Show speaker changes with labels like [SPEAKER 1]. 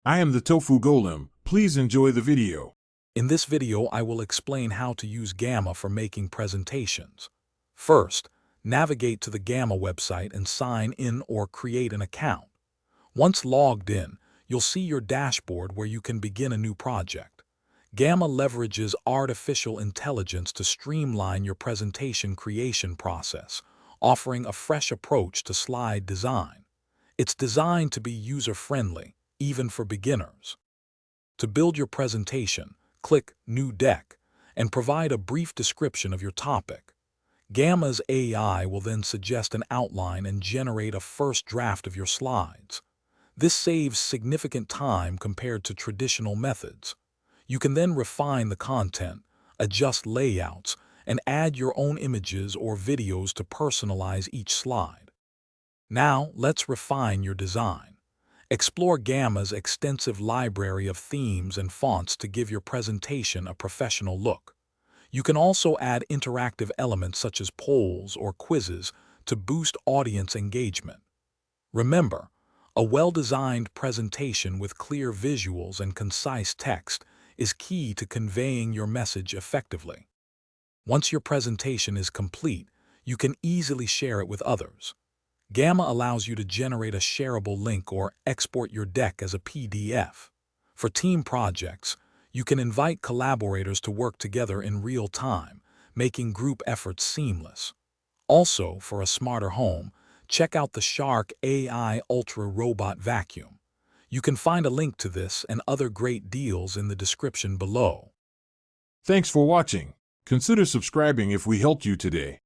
[SPEAKER 1] I am the Tofu Golem. Please enjoy the video.
[SPEAKER 2] In this video, I will explain how to use Gamma for making presentations. First, navigate to the Gamma website and sign in or create an account. Once logged in, you'll see your dashboard where you can begin a new project. Gamma leverages artificial intelligence to streamline your presentation creation process, offering a fresh approach to slide design. It's designed to be user-friendly, even for beginners. To build your presentation, click New Deck and provide a brief description of your topic. Gamma's AI will then suggest an outline and generate a first draft of your slides. This saves significant time compared to traditional methods. You can then refine the content, adjust layouts, and add your own images or videos to personalize each slide. Now, let's refine your design. Explore Gamma's extensive library of themes and fonts to give your presentation a professional look. You can also add interactive elements such as polls or quizzes to boost audience engagement. Remember, a well-designed presentation with clear visuals and concise text is key to conveying your message effectively. Once your presentation is complete, you can easily share it with others. Gamma allows you to generate a shareable link or export your deck as a PDF. For team projects, you can invite collaborators to work together in real time, making group efforts seamless. Also, for a smarter home, check out the Shark AI Ultra Robot Vacuum. You can find a link to this and other great deals in the description below.
[SPEAKER 1] Thanks for watching. Consider subscribing if we helped you today.